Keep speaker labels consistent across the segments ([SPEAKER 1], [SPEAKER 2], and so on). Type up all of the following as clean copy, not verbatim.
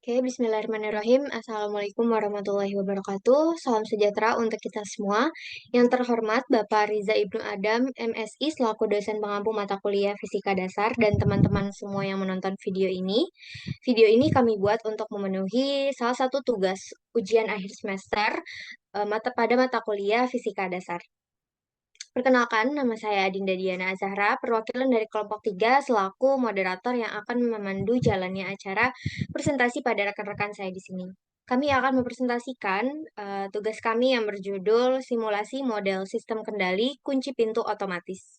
[SPEAKER 1] Oke, bismillahirrahmanirrahim. Assalamualaikum warahmatullahi wabarakatuh. Salam sejahtera untuk kita semua. Yang terhormat Bapak Riza Ibnu Adam, MSI, selaku dosen pengampu mata kuliah Fisika Dasar, dan teman-teman semua yang menonton video ini. Video ini kami buat untuk memenuhi salah satu tugas ujian akhir semester pada mata kuliah Fisika Dasar. Perkenalkan, nama saya Adinda Diana Azahra, perwakilan dari kelompok 3 selaku moderator yang akan memandu jalannya acara presentasi pada rekan-rekan saya di sini. Kami akan mempresentasikan tugas kami yang berjudul Simulasi Model Sistem Kendali Kunci Pintu Otomatis.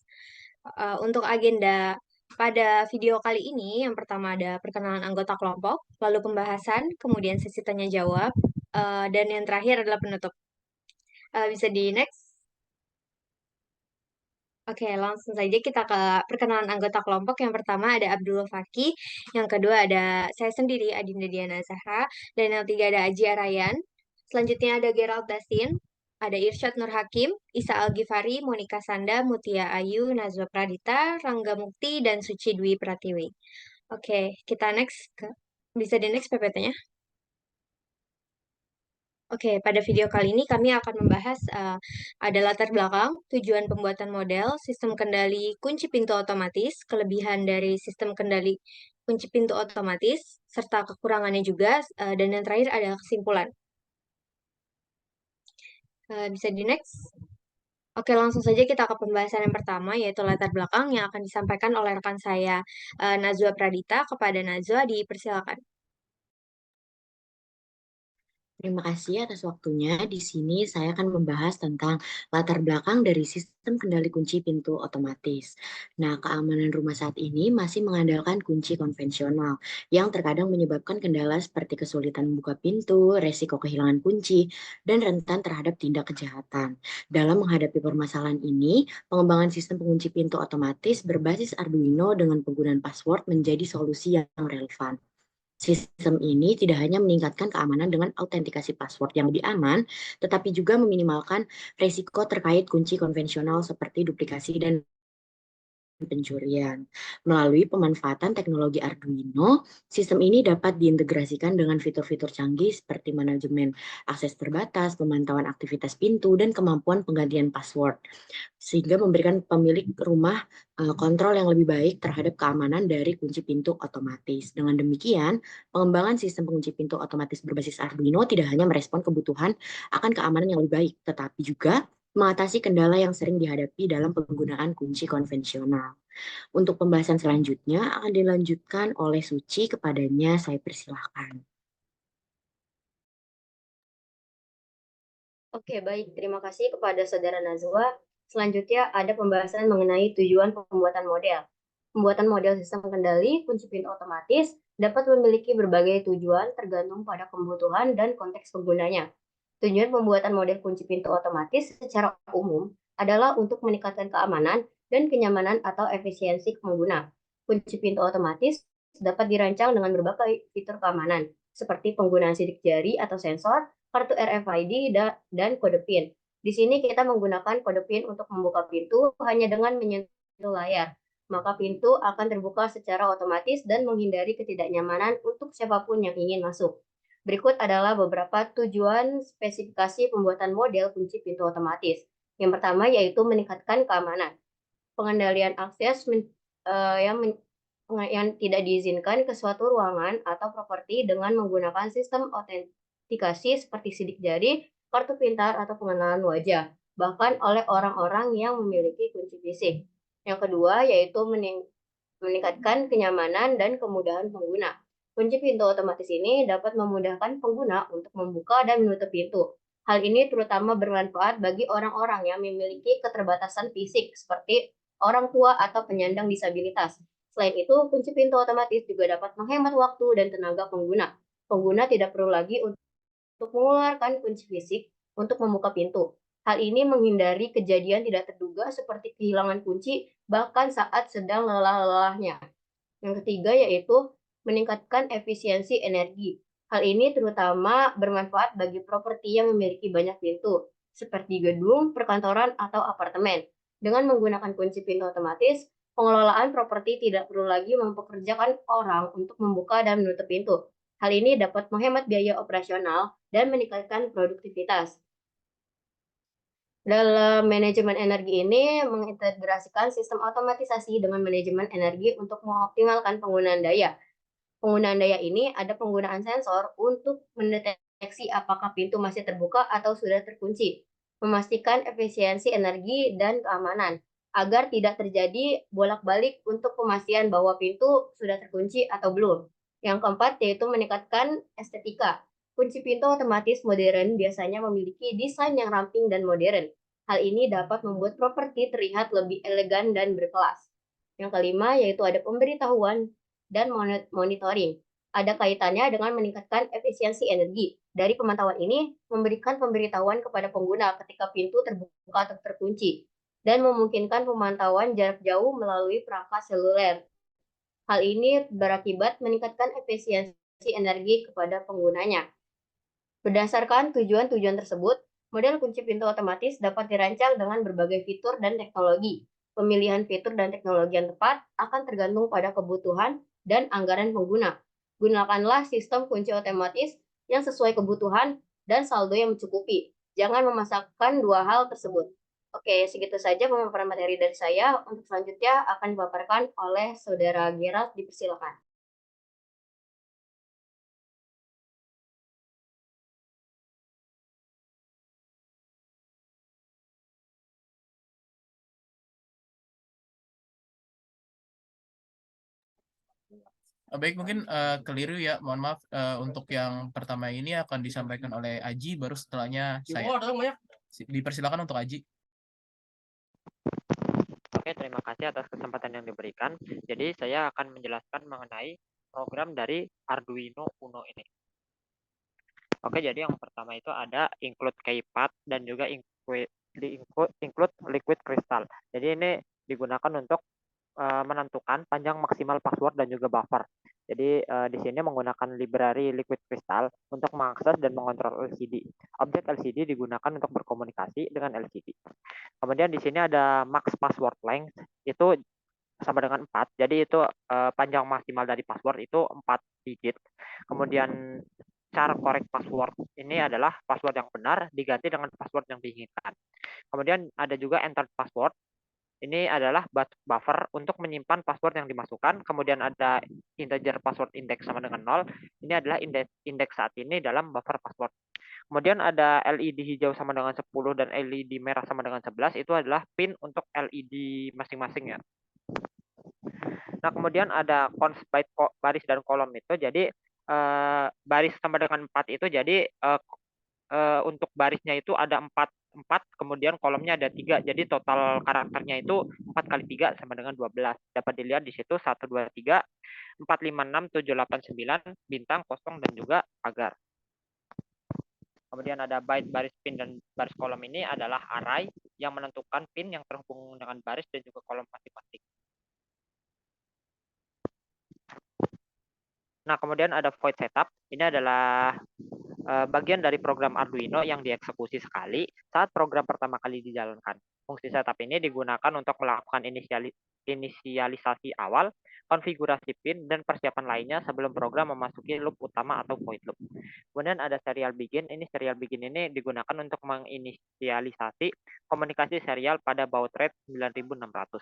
[SPEAKER 1] Untuk agenda pada video kali ini, yang pertama ada perkenalan anggota kelompok, lalu pembahasan, kemudian sesi tanya jawab, dan yang terakhir adalah penutup. Bisa di next. Oke, langsung saja kita ke perkenalan anggota kelompok. Yang pertama ada Abdul Fakih, yang kedua ada saya sendiri, Adinda Diana Zahra, dan yang ketiga ada Aji Arayan. Selanjutnya ada Gerald Dasin, ada Irsyad Nur Hakim, Isa Al-Ghifari, Monika Sanda, Mutia Ayu, Nazwa Pradita, Rangga Mukti, dan Suci Dwi Pratiwi. Oke, kita next bisa di next PPT-nya. Oke, pada video kali ini kami akan membahas ada latar belakang, tujuan pembuatan model, sistem kendali kunci pintu otomatis, kelebihan dari sistem kendali kunci pintu otomatis, serta kekurangannya juga, dan yang terakhir ada kesimpulan. Bisa di next. Oke, langsung saja kita ke pembahasan yang pertama, yaitu latar belakang yang akan disampaikan oleh rekan saya, Nazwa Pradita. Kepada Nazwa, dipersilakan.
[SPEAKER 2] Terima kasih atas waktunya. Di sini saya akan membahas tentang latar belakang dari sistem kendali kunci pintu otomatis. Nah, keamanan rumah saat ini masih mengandalkan kunci konvensional yang terkadang menyebabkan kendala seperti kesulitan membuka pintu, resiko kehilangan kunci, dan rentan terhadap tindak kejahatan. Dalam menghadapi permasalahan ini, pengembangan sistem pengunci pintu otomatis berbasis Arduino dengan penggunaan password menjadi solusi yang relevan. Sistem ini tidak hanya meningkatkan keamanan dengan autentikasi password yang lebih aman, tetapi juga meminimalkan resiko terkait kunci konvensional seperti duplikasi dan pencurian. Melalui pemanfaatan teknologi Arduino, sistem ini dapat diintegrasikan dengan fitur-fitur canggih seperti manajemen akses terbatas, pemantauan aktivitas pintu, dan kemampuan penggantian password, sehingga memberikan pemilik rumah kontrol yang lebih baik terhadap keamanan dari kunci pintu otomatis. Dengan demikian, pengembangan sistem pengunci pintu otomatis berbasis Arduino tidak hanya merespon kebutuhan akan keamanan yang lebih baik, tetapi juga mengatasi kendala yang sering dihadapi dalam penggunaan kunci konvensional. Untuk pembahasan selanjutnya akan dilanjutkan oleh Suci, kepadanya saya persilahkan.
[SPEAKER 3] Oke, baik. Terima kasih kepada Saudara Nazwa. Selanjutnya ada pembahasan mengenai tujuan pembuatan model. Pembuatan model sistem kendali kunci pintu otomatis dapat memiliki berbagai tujuan tergantung pada kebutuhan dan konteks penggunanya. Tujuan pembuatan model kunci pintu otomatis secara umum adalah untuk meningkatkan keamanan dan kenyamanan atau efisiensi pengguna. Kunci pintu otomatis dapat dirancang dengan berbagai fitur keamanan, seperti penggunaan sidik jari atau sensor, kartu RFID, dan kode PIN. Di sini kita menggunakan kode PIN untuk membuka pintu hanya dengan menyentuh layar. Maka pintu akan terbuka secara otomatis dan menghindari ketidaknyamanan untuk siapapun yang ingin masuk. Berikut adalah beberapa tujuan spesifikasi pembuatan model kunci pintu otomatis. Yang pertama yaitu meningkatkan keamanan. Pengendalian akses yang tidak diizinkan ke suatu ruangan atau properti dengan menggunakan sistem autentikasi seperti sidik jari, kartu pintar, atau pengenalan wajah, bahkan oleh orang-orang yang memiliki kunci fisik. Yang kedua yaitu meningkatkan kenyamanan dan kemudahan pengguna. Kunci pintu otomatis ini dapat memudahkan pengguna untuk membuka dan menutup pintu. Hal ini terutama bermanfaat bagi orang-orang yang memiliki keterbatasan fisik seperti orang tua atau penyandang disabilitas. Selain itu, kunci pintu otomatis juga dapat menghemat waktu dan tenaga pengguna. Pengguna tidak perlu lagi untuk mengeluarkan kunci fisik untuk membuka pintu. Hal ini menghindari kejadian tidak terduga seperti kehilangan kunci bahkan saat sedang lelah-lelahnya. Yang ketiga yaitu meningkatkan efisiensi energi. Hal ini terutama bermanfaat bagi properti yang memiliki banyak pintu, seperti gedung, perkantoran, atau apartemen. Dengan menggunakan kunci pintu otomatis, pengelolaan properti tidak perlu lagi mempekerjakan orang untuk membuka dan menutup pintu. Hal ini dapat menghemat biaya operasional dan meningkatkan produktivitas. Dalam manajemen energi ini mengintegrasikan sistem otomatisasi dengan manajemen energi untuk mengoptimalkan penggunaan daya. Penggunaan daya ini ada penggunaan sensor untuk mendeteksi apakah pintu masih terbuka atau sudah terkunci, memastikan efisiensi energi dan keamanan, agar tidak terjadi bolak-balik untuk pemastian bahwa pintu sudah terkunci atau belum. Yang keempat yaitu meningkatkan estetika. Kunci pintu otomatis modern biasanya memiliki desain yang ramping dan modern. Hal ini dapat membuat properti terlihat lebih elegan dan berkelas. Yang kelima yaitu ada pemberitahuan dan monitoring. Ada kaitannya dengan meningkatkan efisiensi energi. Dari pemantauan ini, memberikan pemberitahuan kepada pengguna ketika pintu terbuka atau terkunci, dan memungkinkan pemantauan jarak jauh melalui perangkat seluler. Hal ini berakibat meningkatkan efisiensi energi kepada penggunanya. Berdasarkan tujuan-tujuan tersebut, model kunci pintu otomatis dapat dirancang dengan berbagai fitur dan teknologi. Pemilihan fitur dan teknologi yang tepat akan tergantung pada kebutuhan dan anggaran pengguna. Gunakanlah sistem kunci otomatis yang sesuai kebutuhan dan saldo yang mencukupi. Jangan memasakkan dua hal tersebut. Oke, segitu saja pemaparan materi dari saya. Untuk selanjutnya akan dipaparkan oleh Saudara Gerald, dipersilakan.
[SPEAKER 4] Baik, mungkin keliru ya, mohon maaf. Untuk yang pertama ini akan disampaikan oleh Aji, baru setelahnya saya. Dipersilakan untuk Aji.
[SPEAKER 5] Oke, terima kasih atas kesempatan yang diberikan. Jadi saya akan menjelaskan mengenai program dari Arduino Uno ini. Oke, jadi yang pertama itu ada include keypad dan juga include liquid crystal. Jadi ini digunakan untuk menentukan panjang maksimal password dan juga buffer. Jadi di sini menggunakan library liquid crystal untuk mengakses dan mengontrol LCD. Objek LCD digunakan untuk berkomunikasi dengan LCD. Kemudian di sini ada max password length, itu sama dengan 4. Jadi itu panjang maksimal dari password itu 4 digit. Kemudian cara correct password ini adalah password yang benar diganti dengan password yang diinginkan. Kemudian ada juga entered password. Ini adalah buffer untuk menyimpan password yang dimasukkan. Kemudian ada integer password index sama dengan 0. Ini adalah indeks saat ini dalam buffer password. Kemudian ada LED hijau sama dengan 10 dan LED merah sama dengan 11. Itu adalah pin untuk LED masing-masing ya. Nah, kemudian ada cons byte baris dan kolom itu. Jadi baris sama dengan 4 itu, jadi untuk barisnya itu ada 4, kemudian kolomnya ada 3. Jadi total karakternya itu 4 kali 3 sama dengan 12. Dapat dilihat di situ 1, 2, 3, 4, 5, 6, 7, 8, 9, bintang, kosong, dan juga pagar. Kemudian ada byte baris pin dan baris kolom ini adalah array yang menentukan pin yang terhubung dengan baris dan juga kolom masing-masing. Nah, kemudian ada void setup. Ini adalah bagian dari program Arduino yang dieksekusi sekali saat program pertama kali dijalankan. Fungsi setup ini digunakan untuk melakukan inisialisasi awal, konfigurasi pin, dan persiapan lainnya sebelum program memasuki loop utama atau void loop. Kemudian ada serial begin. Serial begin ini digunakan untuk menginisialisasi komunikasi serial pada baud rate 9600.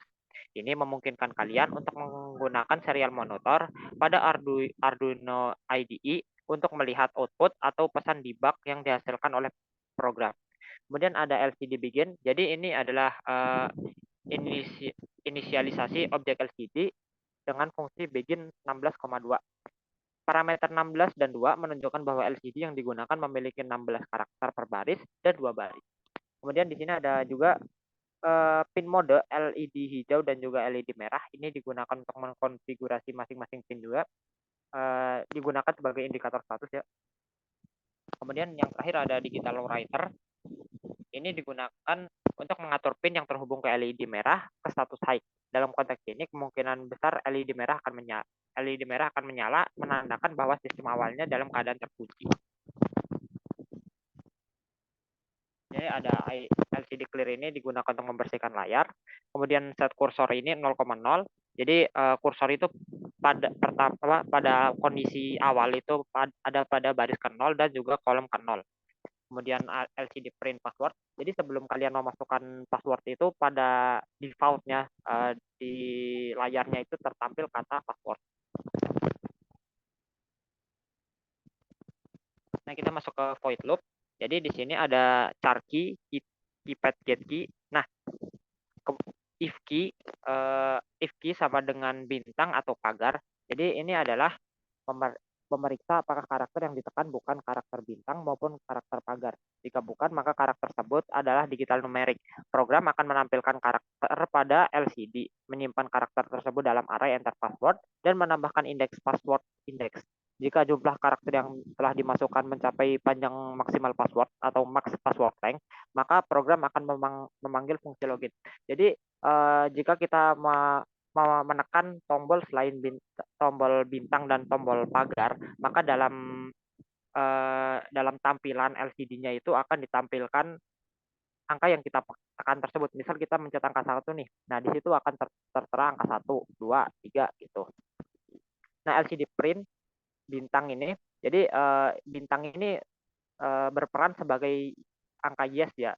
[SPEAKER 5] Ini memungkinkan kalian untuk menggunakan serial monitor pada Arduino IDE untuk melihat output atau pesan debug yang dihasilkan oleh program. Kemudian ada LCD begin. Jadi ini adalah inisialisasi objek LCD dengan fungsi begin 16,2. Parameter 16 dan 2 menunjukkan bahwa LCD yang digunakan memiliki 16 karakter per baris dan 2 baris. Kemudian di sini ada juga pin mode LED hijau dan juga LED merah. Ini digunakan untuk mengkonfigurasi masing-masing pin juga. Digunakan sebagai indikator status ya. Kemudian yang terakhir ada digital writer. Ini digunakan untuk mengatur pin yang terhubung ke LED merah ke status high. Dalam konteks ini kemungkinan besar LED merah akan menyala menandakan bahwa sistem awalnya dalam keadaan terkunci. Jadi ada LCD clear ini digunakan untuk membersihkan layar. Kemudian set kursor ini 0,0. Jadi kursor itu pada kondisi awal itu ada pada baris ke 0 dan juga kolom ke 0. Kemudian LCD print password. Jadi sebelum kalian memasukkan password itu pada defaultnya di layarnya itu tertampil kata password. Nah, kita masuk ke void loop. Jadi di sini ada char key, keypad get key. Nah, if key sama dengan bintang atau pagar. Jadi ini adalah memeriksa apakah karakter yang ditekan bukan karakter bintang maupun karakter pagar. Jika bukan, maka karakter tersebut adalah digital numerik. Program akan menampilkan karakter pada LCD, menyimpan karakter tersebut dalam array enter password, dan menambahkan indeks password index. Jika jumlah karakter yang telah dimasukkan mencapai panjang maksimal password atau max password length, maka program akan memanggil fungsi login. Jadi jika kita menekan tombol selain tombol bintang dan tombol pagar, maka dalam tampilan LCD-nya itu akan ditampilkan angka yang kita tekan tersebut. Misal kita mencet angka 1 nih. Nah, di situ akan tertera angka 1, 2, 3 gitu. Nah, LCD print bintang ini, jadi bintang ini berperan sebagai angka yes ya.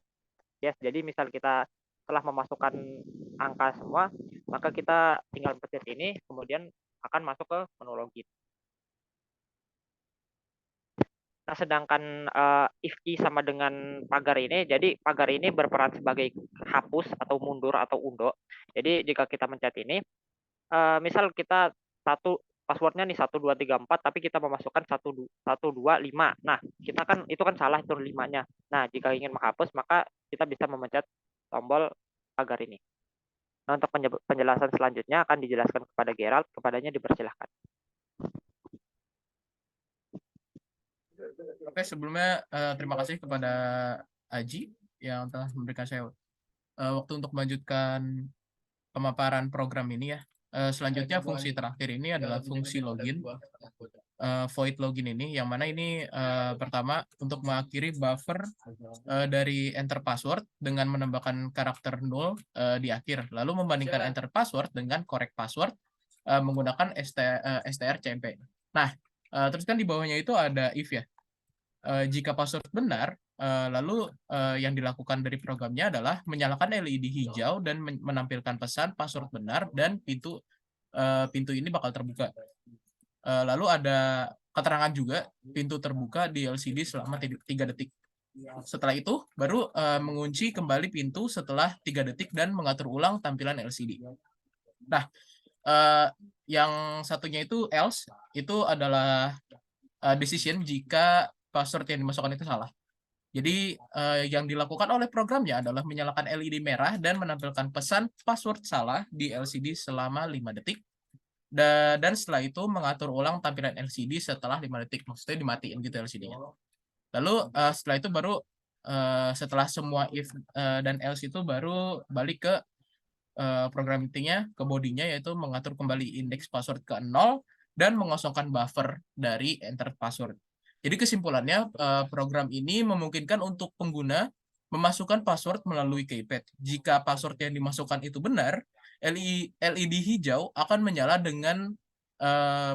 [SPEAKER 5] Yes, jadi misal kita telah memasukkan angka semua, maka kita tinggal pencet ini, kemudian akan masuk ke menu login. Nah, sedangkan if key sama dengan pagar ini, jadi pagar ini berperan sebagai hapus atau mundur atau undo. Jadi jika kita mencet ini, misal kita passwordnya nih 1234, tapi kita memasukkan 125. Nah, kita kan itu kan salah itu 5-nya. Nah, jika ingin menghapus, maka kita bisa memencet tombol pagar ini. Nah, untuk penjelasan selanjutnya akan dijelaskan kepada Gerald, kepadanya dipersilahkan.
[SPEAKER 4] Oke, sebelumnya terima kasih kepada Aji yang telah memberikan saya waktu untuk melanjutkan pemaparan program ini ya. Selanjutnya fungsi terakhir ini adalah fungsi login, void login ini, yang mana ini pertama untuk mengakhiri buffer dari enter password dengan menambahkan karakter 0 di akhir, lalu membandingkan enter password dengan correct password menggunakan strcmp. Nah, terus kan di bawahnya itu ada if ya. Jika password benar, lalu yang dilakukan dari programnya adalah menyalakan LED hijau dan menampilkan pesan password benar dan pintu ini bakal terbuka. Lalu ada keterangan juga pintu terbuka di LCD selama 3 detik. Setelah itu baru mengunci kembali pintu setelah 3 detik dan mengatur ulang tampilan LCD. Nah, yang satunya itu else, itu adalah decision jika password yang dimasukkan itu salah. Jadi yang dilakukan oleh programnya adalah menyalakan LED merah dan menampilkan pesan password salah di LCD selama 5 detik. Dan setelah itu mengatur ulang tampilan LCD setelah 5 detik. Maksudnya dimatiin gitu LCD-nya. Lalu setelah itu baru setelah semua if dan else itu baru balik ke program intinya, ke bodinya, yaitu mengatur kembali indeks password ke 0 dan mengosongkan buffer dari enter password. Jadi kesimpulannya, program ini memungkinkan untuk pengguna memasukkan password melalui keypad. Jika password yang dimasukkan itu benar, LED hijau akan menyala dengan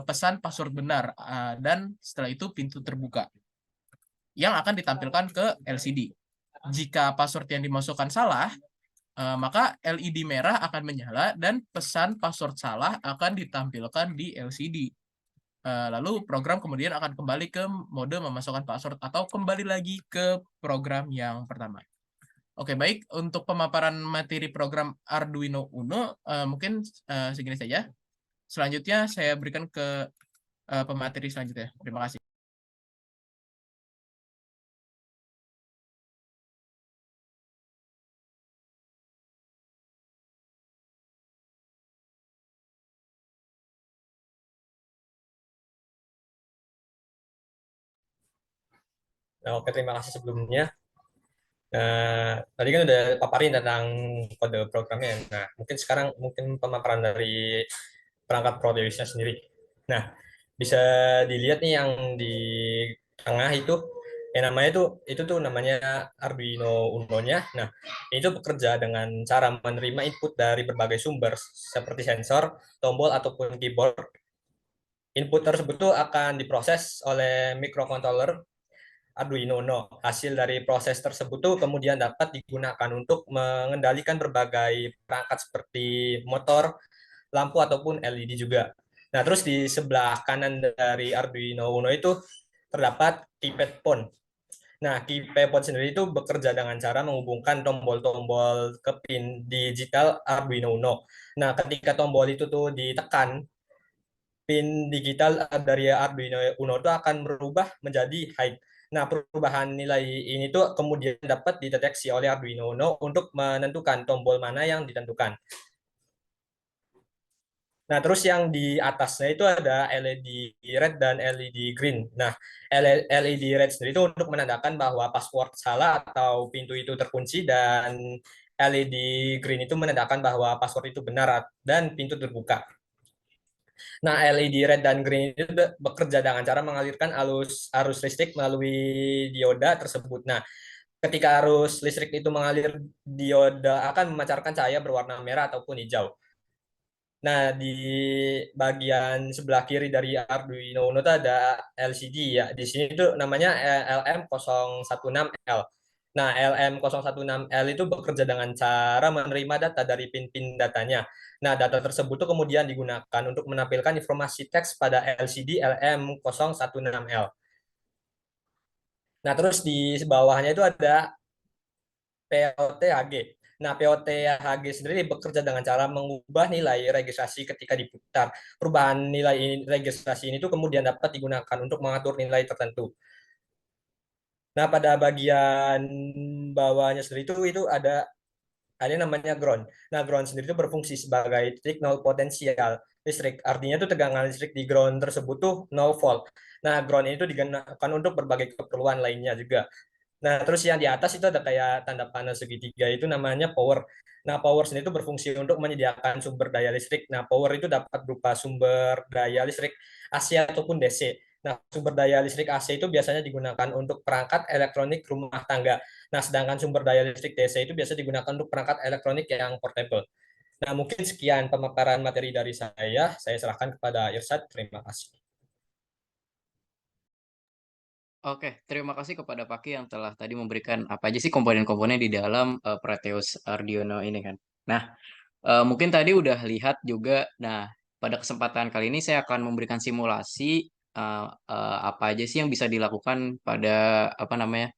[SPEAKER 4] pesan password benar, dan setelah itu pintu terbuka yang akan ditampilkan ke LCD. Jika password yang dimasukkan salah, maka LED merah akan menyala dan pesan password salah akan ditampilkan di LCD. Lalu program kemudian akan kembali ke mode memasukkan password atau kembali lagi ke program yang pertama. Oke, baik. Untuk pemaparan materi program Arduino Uno mungkin segini saja. Selanjutnya saya berikan ke pemateri selanjutnya. Terima kasih.
[SPEAKER 6] Nah, oke, terima kasih sebelumnya. Tadi kan udah paparin tentang kode programnya. Nah, mungkin sekarang pemaparan dari perangkat ProDewisnya sendiri. Nah, bisa dilihat nih yang di tengah itu namanya itu tuh namanya Arduino Uno-nya. Nah, itu bekerja dengan cara menerima input dari berbagai sumber seperti sensor, tombol ataupun keyboard. Input tersebut tuh akan diproses oleh microcontroller Arduino Uno. Hasil dari proses tersebut tuh kemudian dapat digunakan untuk mengendalikan berbagai perangkat seperti motor, lampu ataupun LED juga. Nah, terus di sebelah kanan dari Arduino Uno itu terdapat keypad phone. Nah, keypad phone sendiri itu bekerja dengan cara menghubungkan tombol-tombol ke pin digital Arduino Uno. Nah, ketika tombol itu tuh ditekan, pin digital dari Arduino Uno itu akan berubah menjadi high. Nah, perubahan nilai ini tuh kemudian dapat dideteksi oleh Arduino Uno untuk menentukan tombol mana yang ditentukan. Nah, terus yang di atasnya itu ada LED red dan LED green. Nah, LED red sendiri itu untuk menandakan bahwa password salah atau pintu itu terkunci, dan LED green itu menandakan bahwa password itu benar dan pintu terbuka. Nah, LED red dan green itu bekerja dengan cara mengalirkan arus listrik melalui dioda tersebut. Nah, ketika arus listrik itu mengalir, dioda akan memancarkan cahaya berwarna merah ataupun hijau. Nah, di bagian sebelah kiri dari Arduino Uno itu ada LCD ya. Di sini itu namanya LM016L. Nah, LM016L itu bekerja dengan cara menerima data dari pin-pin datanya. Nah, data tersebut itu kemudian digunakan untuk menampilkan informasi teks pada LCD LM016L. Nah, terus di bawahnya itu ada POTHG. Nah, POTHG sendiri bekerja dengan cara mengubah nilai registrasi ketika diputar. Perubahan nilai registrasi ini tuh kemudian dapat digunakan untuk mengatur nilai tertentu. Nah, pada bagian bawahnya sendiri itu ada yang namanya ground. Nah, ground sendiri itu berfungsi sebagai titik nol potensial listrik. Artinya tuh tegangan listrik di ground tersebut tuh 0 volt. Nah, ground ini tuh digunakan untuk berbagai keperluan lainnya juga. Nah, terus yang di atas itu ada kayak tanda panel segitiga, itu namanya power. Nah, power sendiri itu berfungsi untuk menyediakan sumber daya listrik. Nah, power itu dapat berupa sumber daya listrik AC ataupun DC. Nah, sumber daya listrik AC itu biasanya digunakan untuk perangkat elektronik rumah tangga. Nah, sedangkan sumber daya listrik DC itu biasa digunakan untuk perangkat elektronik yang portable. Nah, mungkin sekian pemaparan materi dari saya. Saya serahkan kepada Irsad. Terima kasih.
[SPEAKER 7] Oke, terima kasih kepada Paki yang telah tadi memberikan apa aja sih komponen-komponen di dalam Proteus Arduino ini kan. Nah, mungkin tadi udah lihat juga. Nah, pada kesempatan kali ini saya akan memberikan simulasi apa aja sih yang bisa dilakukan pada apa namanya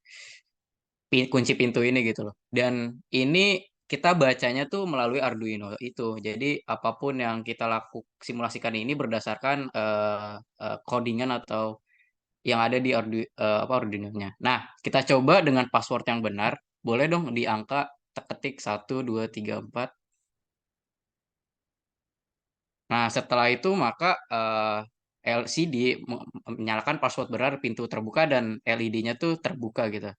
[SPEAKER 7] kunci pintu ini gitu loh. Dan ini kita bacanya tuh melalui Arduino itu. Jadi apapun yang kita simulasikan ini berdasarkan codingan atau yang ada di Arduino-nya. Nah, kita coba dengan password yang benar. Boleh dong di angka ketik 1, 2, 3, 4. Nah, setelah itu maka LCD menyalakan password benar, pintu terbuka dan LED-nya tuh terbuka gitu.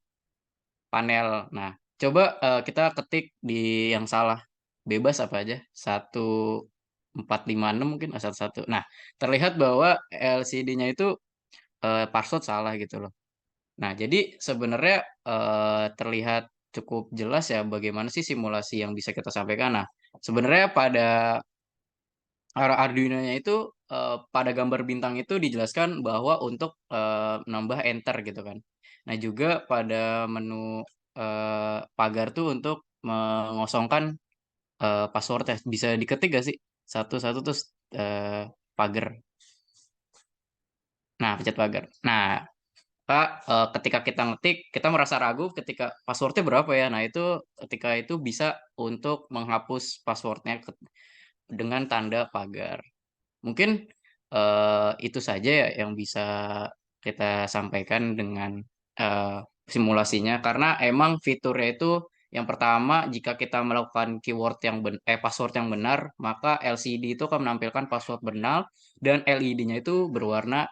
[SPEAKER 7] Panel. Nah, coba kita ketik di yang salah. Bebas apa aja? 1456 mungkin, satu satu. Nah, terlihat bahwa LCD-nya itu password salah gitu loh. Nah, jadi sebenarnya terlihat cukup jelas ya bagaimana sih simulasi yang bisa kita sampaikan. Nah, sebenarnya pada Arduino-nya itu pada gambar bintang itu dijelaskan bahwa untuk menambah enter gitu kan. Nah, juga pada menu pagar tuh untuk mengosongkan passwordnya. Bisa diketik gak sih? Satu-satu terus pagar. Nah, pencet pagar. Nah, Kak, ketika kita ngetik, kita merasa ragu ketika passwordnya berapa ya. Nah, itu ketika itu bisa untuk menghapus passwordnya dengan tanda pagar. Mungkin itu saja ya yang bisa kita sampaikan dengan simulasinya. Karena emang fiturnya itu yang pertama, jika kita melakukan password yang benar, maka LCD itu akan menampilkan password benar dan LED-nya itu berwarna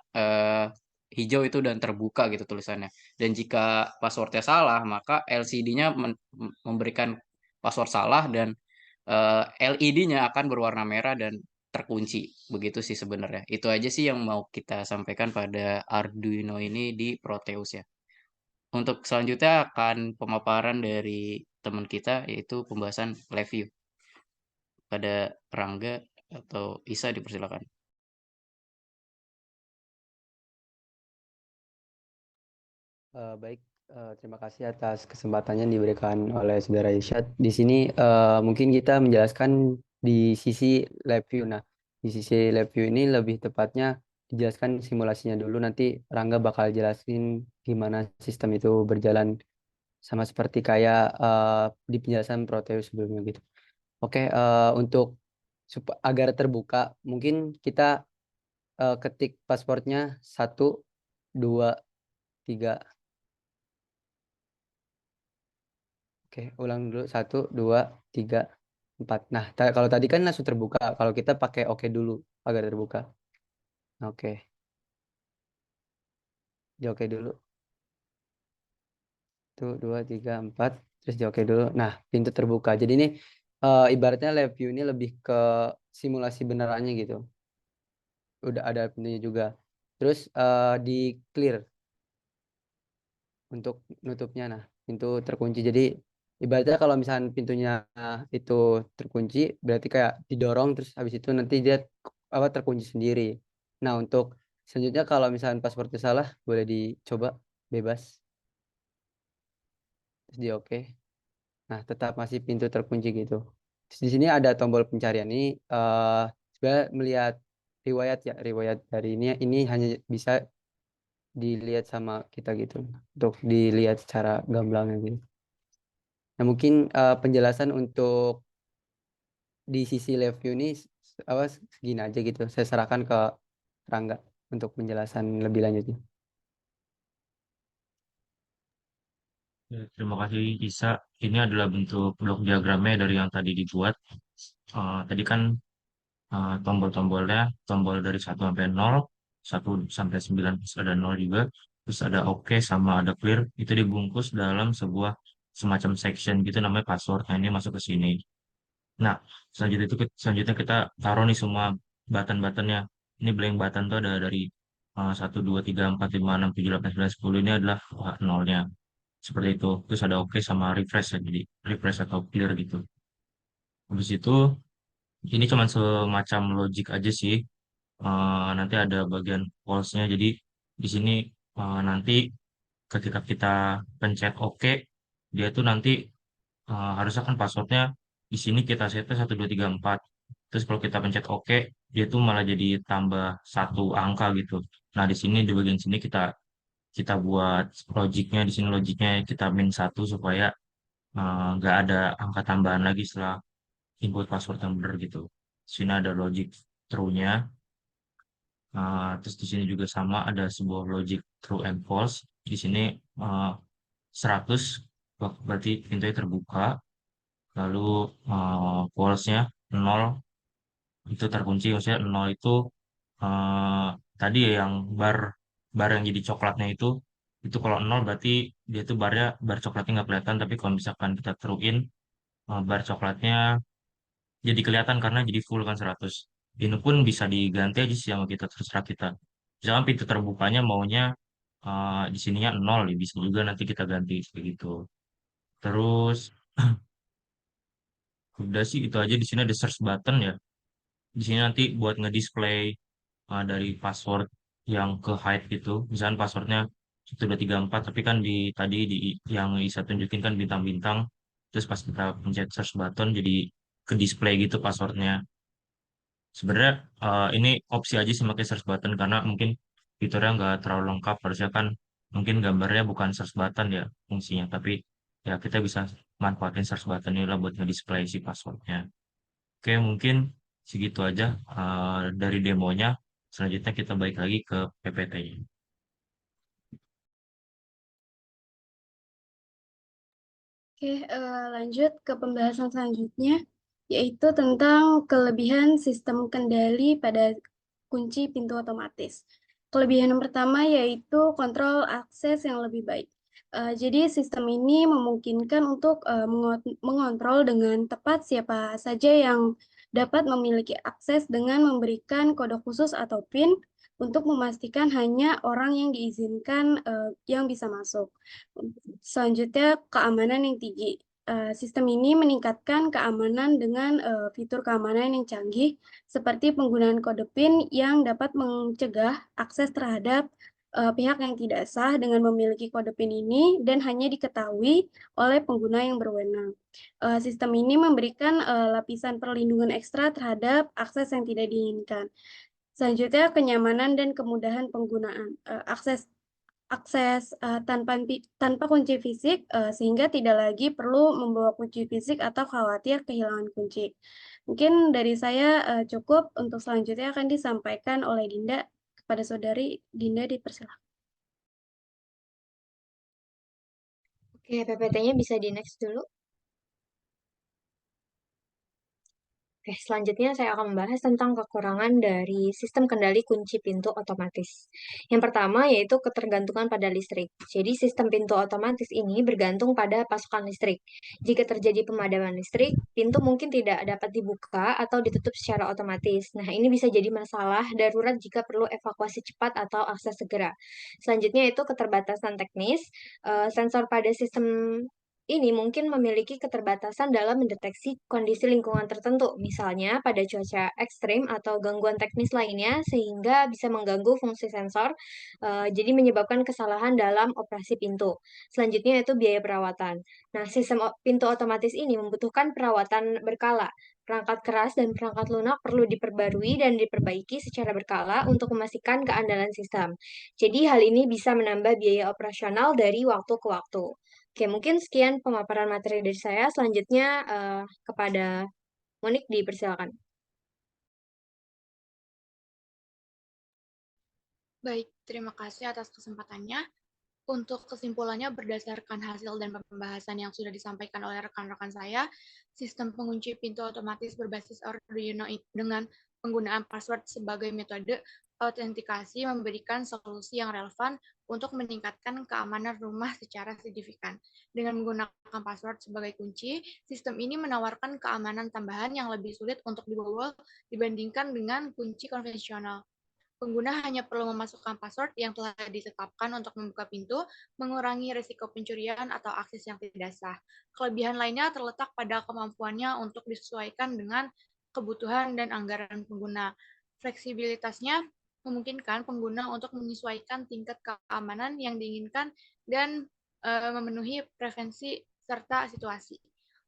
[SPEAKER 7] hijau itu dan terbuka gitu tulisannya. Dan jika passwordnya salah, maka LCD-nya memberikan password salah dan LED-nya akan berwarna merah dan terkunci. Begitu sih sebenarnya. Itu aja sih yang mau kita sampaikan pada Arduino ini di Proteus ya. untuk selanjutnya akan pemaparan dari teman kita yaitu pembahasan live view. Pada Rangga atau Isa dipersilakan.
[SPEAKER 8] Baik, terima kasih atas kesempatan yang diberikan oleh Saudara Irsyad. Di sini mungkin kita menjelaskan di sisi lab view. Nah, di sisi lab view ini lebih tepatnya dijelaskan simulasinya dulu. Nanti Rangga bakal jelasin gimana sistem itu berjalan sama seperti kayak di penjelasan Proteus sebelumnya gitu. Oke, untuk agar terbuka, mungkin kita ketik pasportnya 1, 2, 3. Oke, ulang dulu 1, 2, 3, 4. Nah, kalau tadi kan langsung terbuka. Kalau kita pakai oke dulu agar terbuka. Oke, di oke dulu. 1, 2, 3, 4. Terus di oke dulu. Nah, pintu terbuka. Jadi ini ibaratnya live view ini lebih ke simulasi benerannya gitu. Udah ada pintunya juga. Terus di clear untuk nutupnya. Nah, pintu terkunci. Jadi ibaratnya kalau misalnya pintunya itu terkunci, berarti kayak didorong terus habis itu nanti dia terkunci sendiri. Nah, untuk selanjutnya kalau misalnya passwordnya salah, boleh dicoba bebas. Terus di oke. Nah, tetap masih pintu terkunci gitu. Terus di sini ada tombol pencarian ini sebenarnya melihat riwayat dari ini hanya bisa dilihat sama kita gitu untuk dilihat secara gamblangnya gitu. Nah, mungkin penjelasan untuk di sisi review ini segini aja gitu. Saya serahkan ke Rangga untuk penjelasan lebih lanjutnya.
[SPEAKER 9] Terima kasih Isa. Ini adalah bentuk blok diagramnya dari yang tadi dibuat. Tadi kan tombol-tombolnya, tombol dari 1 sampai 0, 1 sampai 9, terus ada 0 juga, terus ada oke sama ada clear, itu dibungkus dalam sebuah semacam section gitu namanya password. Nah, ini masuk ke sini. Nah, selanjutnya kita taruh nih semua button-buttonnya. Ini blank button tuh ada dari 1, 2, 3, 4, 5, 6, 7, 8, 9, 10. Ini adalah nolnya. Seperti itu. Terus ada oke sama refresh ya. Jadi refresh atau clear gitu. Habis itu ini cuma semacam logic aja sih. Nanti ada bagian false-nya. Jadi di sini nanti ketika kita pencet oke, dia tuh nanti harusnya kan passwordnya di sini kita setnya 1, 2, 3, 4. Terus kalau kita pencet oke, dia tuh malah jadi tambah 1 angka gitu. Nah, di sini di bagian sini kita kita buat logiknya, di sini logiknya kita min 1 supaya nggak ada angka tambahan lagi setelah input password yang benar gitu. Sini ada logic true-nya. Terus di sini juga sama ada sebuah logic true and false. Di sini 100 berarti pintunya terbuka. Lalu false-nya 0 itu terkunci. Maksudnya 0 itu eh, tadi yang bar yang jadi coklatnya itu kalau 0 berarti dia tuh bar coklatnya nggak kelihatan. Tapi kalau misalkan kita truein bar coklatnya jadi kelihatan karena jadi full kan 100. Ini pun bisa diganti aja sih sama kita, terserah kita. Misalkan pintu terbukanya maunya di sininya 0, ya bisa juga nanti kita ganti seperti itu. Terus udah sih itu aja. Di sini ada search button ya. Di sini nanti buat ngedisplay dari password yang ke hide itu. Misalkan passwordnya 1, 2, 3, 4, tapi kan tadi yang Isa tunjukin kan bintang-bintang. Terus pas kita pencet search button jadi ke display gitu passwordnya. Sebenarnya ini opsi aja sih pakai search button karena mungkin fiturnya nggak terlalu lengkap. Harusnya kan mungkin gambarnya bukan search button ya fungsinya, tapi ya kita bisa manfaatin search button ini lah buat nge-display si passwordnya. Oke, mungkin segitu aja dari demonya. Selanjutnya kita balik lagi ke PPT-nya.
[SPEAKER 10] Oke, lanjut ke pembahasan selanjutnya, yaitu tentang kelebihan sistem kendali pada kunci pintu otomatis. Kelebihan yang pertama yaitu kontrol akses yang lebih baik. Jadi sistem ini memungkinkan untuk mengontrol dengan tepat siapa saja yang dapat memiliki akses dengan memberikan kode khusus atau PIN untuk memastikan hanya orang yang diizinkan yang bisa masuk. Selanjutnya, keamanan yang tinggi. Sistem ini meningkatkan keamanan dengan fitur keamanan yang canggih, seperti penggunaan kode PIN yang dapat mencegah akses terhadap pihak yang tidak sah dengan memiliki kode PIN ini dan hanya diketahui oleh pengguna yang berwenang. Sistem ini memberikan lapisan perlindungan ekstra terhadap akses yang tidak diinginkan. Selanjutnya, kenyamanan dan kemudahan penggunaan. Akses tanpa kunci fisik, sehingga tidak lagi perlu membawa kunci fisik atau khawatir kehilangan kunci. Mungkin dari saya cukup. Untuk selanjutnya akan disampaikan oleh Dinda. Kepada Saudari Dinda, dipersilakan.
[SPEAKER 1] Oke, PPT-nya bisa di next dulu. Oke, selanjutnya saya akan membahas tentang kekurangan dari sistem kendali kunci pintu otomatis. Yang pertama yaitu ketergantungan pada listrik. Jadi sistem pintu otomatis ini bergantung pada pasokan listrik. Jika terjadi pemadaman listrik, pintu mungkin tidak dapat dibuka atau ditutup secara otomatis. Nah, ini bisa jadi masalah darurat jika perlu evakuasi cepat atau akses segera. Selanjutnya itu keterbatasan teknis. Sensor pada sistem ini mungkin memiliki keterbatasan dalam mendeteksi kondisi lingkungan tertentu, misalnya pada cuaca ekstrim atau gangguan teknis lainnya, sehingga bisa mengganggu fungsi sensor, jadi menyebabkan kesalahan dalam operasi pintu. Selanjutnya itu biaya perawatan. Nah, sistem pintu otomatis ini membutuhkan perawatan berkala. Perangkat keras dan perangkat lunak perlu diperbarui dan diperbaiki secara berkala untuk memastikan keandalan sistem. Jadi hal ini bisa menambah biaya operasional dari waktu ke waktu. Oke, mungkin sekian pemaparan materi dari saya. Selanjutnya kepada Monik dipersilakan.
[SPEAKER 11] Baik, terima kasih atas kesempatannya. Untuk kesimpulannya, berdasarkan hasil dan pembahasan yang sudah disampaikan oleh rekan-rekan saya, sistem pengunci pintu otomatis berbasis Arduino dengan penggunaan password sebagai metode autentikasi memberikan solusi yang relevan untuk meningkatkan keamanan rumah secara signifikan. Dengan menggunakan password sebagai kunci, sistem ini menawarkan keamanan tambahan yang lebih sulit untuk dibobol dibandingkan dengan kunci konvensional. Pengguna hanya perlu memasukkan password yang telah ditetapkan untuk membuka pintu, mengurangi risiko pencurian atau akses yang tidak sah. Kelebihan lainnya terletak pada kemampuannya untuk disesuaikan dengan kebutuhan dan anggaran pengguna. Fleksibilitasnya memungkinkan pengguna untuk menyesuaikan tingkat keamanan yang diinginkan dan memenuhi preferensi serta situasi.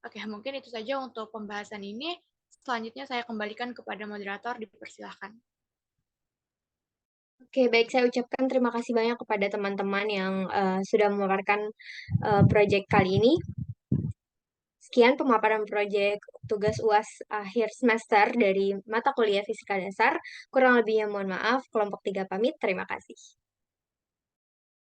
[SPEAKER 11] Oke, mungkin itu saja untuk pembahasan ini. Selanjutnya saya kembalikan kepada moderator, dipersilahkan.
[SPEAKER 1] Oke, baik, saya ucapkan terima kasih banyak kepada teman-teman yang sudah memaparkan proyek kali ini. Sekian pemaparan proyek tugas UAS akhir semester dari mata kuliah Fisika Dasar. Kurang lebihnya mohon maaf. Kelompok 3 pamit. Terima kasih.